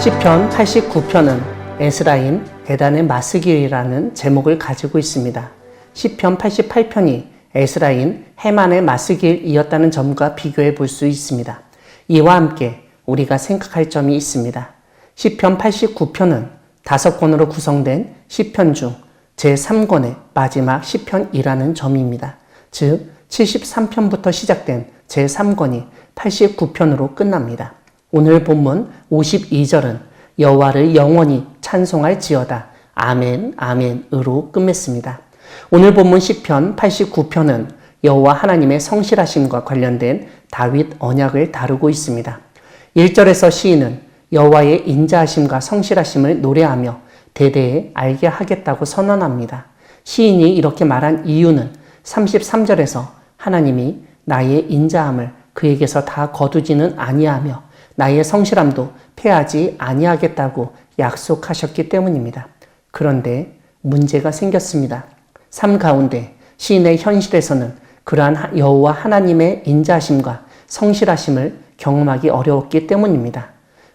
시편 89편은 에스라임 에단의 마스길이라는 제목을 가지고 있습니다. 시편 88편이 에스라인 헤만의 마스길이었다는 점과 비교해 볼 수 있습니다. 이와 함께 우리가 생각할 점이 있습니다. 시편 89편은 5권으로 구성된 시편 중 제3권의 마지막 시편이라는 점입니다. 즉 73편부터 시작된 제3권이 89편으로 끝납니다. 오늘 본문 52절은 여호와를 영원히 찬송할지어다 아멘 아멘으로 끝맺습니다. 오늘 본문 시편 89편은 여호와 하나님의 성실하심과 관련된 다윗 언약을 다루고 있습니다. 1절에서 시인은 여호와의 인자하심과 성실하심을 노래하며 대대에 알게 하겠다고 선언합니다. 시인이 이렇게 말한 이유는 33절에서 하나님이 나의 인자함을 그에게서 다 거두지는 아니하며 나의 성실함도 패하지 아니하겠다고 약속하셨기 때문입니다. 그런데 문제가 생겼습니다. 삶 가운데 시인의 현실에서는 그러한 여호와 하나님의 인자하심과 성실하심을 경험하기 어려웠기 때문입니다.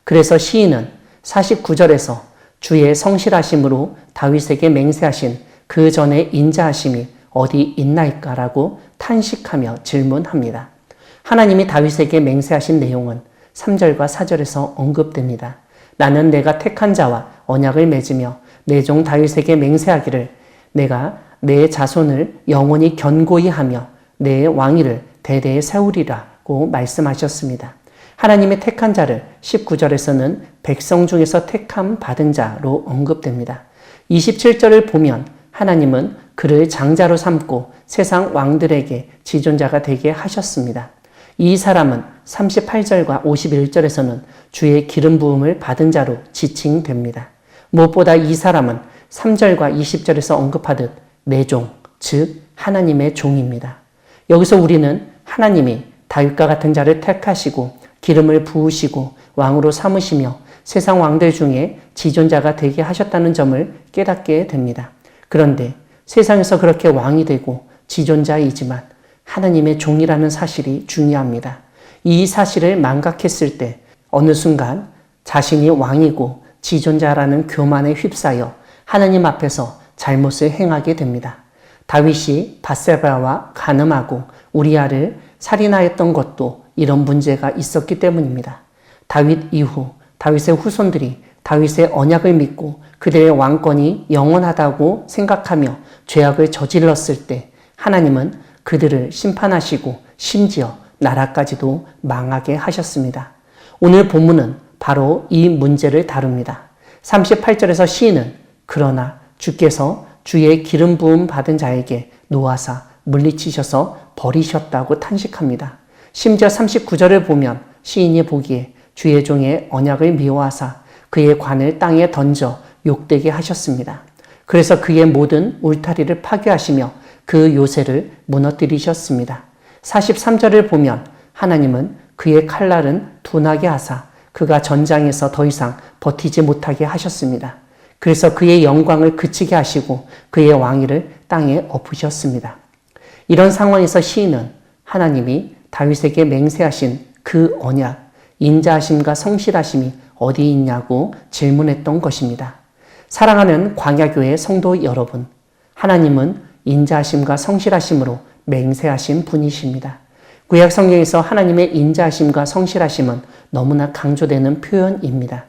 그래서 시인은 49절에서 주의 성실하심으로 다윗에게 맹세하신 그 전의 인자하심이 어디 있나이까라고 탄식하며 질문합니다. 하나님이 다윗에게 맹세하신 내용은 3절과 4절에서 언급됩니다. 나는 내가 택한 자와 언약을 맺으며 내 종 다윗에게 맹세하기를 내가 내 자손을 영원히 견고히 하며 내 왕위를 대대에 세우리라고 말씀하셨습니다. 하나님의 택한 자를 19절에서는 백성 중에서 택함 받은 자로 언급됩니다. 27절을 보면 하나님은 그를 장자로 삼고 세상 왕들에게 지존자가 되게 하셨습니다. 이 사람은 38절과 51절에서는 주의 기름 부음을 받은 자로 지칭됩니다. 무엇보다 이 사람은 3절과 20절에서 언급하듯 내 종, 즉 하나님의 종입니다. 여기서 우리는 하나님이 다윗과 같은 자를 택하시고 기름을 부으시고 왕으로 삼으시며 세상 왕들 중에 지존자가 되게 하셨다는 점을 깨닫게 됩니다. 그런데 세상에서 그렇게 왕이 되고 지존자이지만 하나님의 종이라는 사실이 중요합니다. 이 사실을 망각했을 때 어느 순간 자신이 왕이고 지존자라는 교만에 휩싸여 하나님 앞에서 잘못을 행하게 됩니다. 다윗이 밧세바와 간음하고 우리아를 살인하였던 것도 이런 문제가 있었기 때문입니다. 다윗 이후 다윗의 후손들이 다윗의 언약을 믿고 그들의 왕권이 영원하다고 생각하며 죄악을 저질렀을 때 하나님은 그들을 심판하시고 심지어 나라까지도 망하게 하셨습니다. 오늘 본문은 바로 이 문제를 다룹니다. 38절에서 시인은 그러나 주께서 주의 기름 부음 받은 자에게 노하사 물리치셔서 버리셨다고 탄식합니다. 심지어 39절을 보면 시인이 보기에 주의 종의 언약을 미워하사 그의 관을 땅에 던져 욕되게 하셨습니다. 그래서 그의 모든 울타리를 파괴하시며 그 요새를 무너뜨리셨습니다. 43절을 보면 하나님은 그의 칼날은 둔하게 하사 그가 전장에서 더 이상 버티지 못하게 하셨습니다. 그래서 그의 영광을 그치게 하시고 그의 왕위를 땅에 엎으셨습니다. 이런 상황에서 시인은 하나님이 다윗에게 맹세하신 그 언약, 인자하심과 성실하심이 어디 있냐고 질문했던 것입니다. 사랑하는 광야교회 성도 여러분, 하나님은 인자하심과 성실하심으로 맹세하신 분이십니다. 구약 성경에서 하나님의 인자하심과 성실하심은 너무나 강조되는 표현입니다.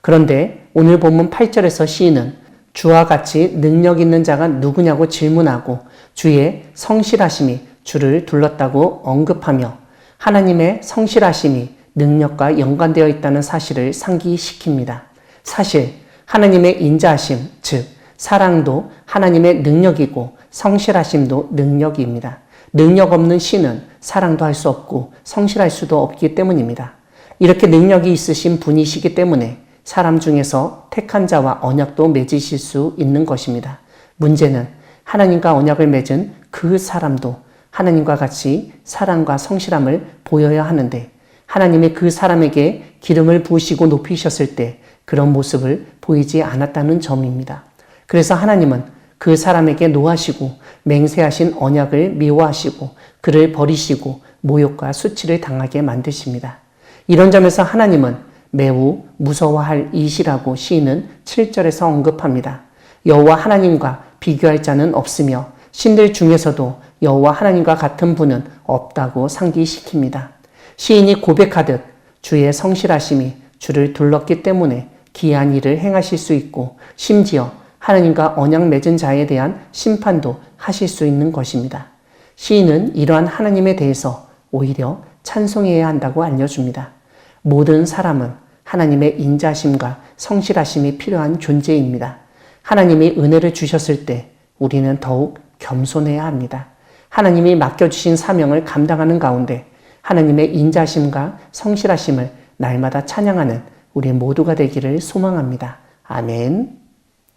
그런데 오늘 본문 8절에서 시인은 주와 같이 능력 있는 자가 누구냐고 질문하고 주의 성실하심이 주를 둘렀다고 언급하며 하나님의 성실하심이 능력과 연관되어 있다는 사실을 상기시킵니다. 사실 하나님의 인자하심, 즉 사랑도 하나님의 능력이고 성실하심도 능력입니다. 능력 없는 신은 사랑도 할 수 없고 성실할 수도 없기 때문입니다. 이렇게 능력이 있으신 분이시기 때문에 사람 중에서 택한 자와 언약도 맺으실 수 있는 것입니다. 문제는 하나님과 언약을 맺은 그 사람도 하나님과 같이 사랑과 성실함을 보여야 하는데 하나님이 그 사람에게 기름을 부으시고 높이셨을 때 그런 모습을 보이지 않았다는 점입니다. 그래서 하나님은 그 사람에게 노하시고 맹세하신 언약을 미워하시고 그를 버리시고 모욕과 수치를 당하게 만드십니다. 이런 점에서 하나님은 매우 무서워할 이시라고 시인은 7절에서 언급합니다. 여호와 하나님과 비교할 자는 없으며 신들 중에서도 여호와 하나님과 같은 분은 없다고 상기시킵니다. 시인이 고백하듯 주의 성실하심이 주를 둘렀기 때문에 기이한 일을 행하실 수 있고 심지어 하나님과 언약 맺은 자에 대한 심판도 하실 수 있는 것입니다. 시인은 이러한 하나님에 대해서 오히려 찬송해야 한다고 알려줍니다. 모든 사람은 하나님의 인자심과 성실하심이 필요한 존재입니다. 하나님이 은혜를 주셨을 때 우리는 더욱 겸손해야 합니다. 하나님이 맡겨주신 사명을 감당하는 가운데 하나님의 인자심과 성실하심을 날마다 찬양하는 우리 모두가 되기를 소망합니다. 아멘.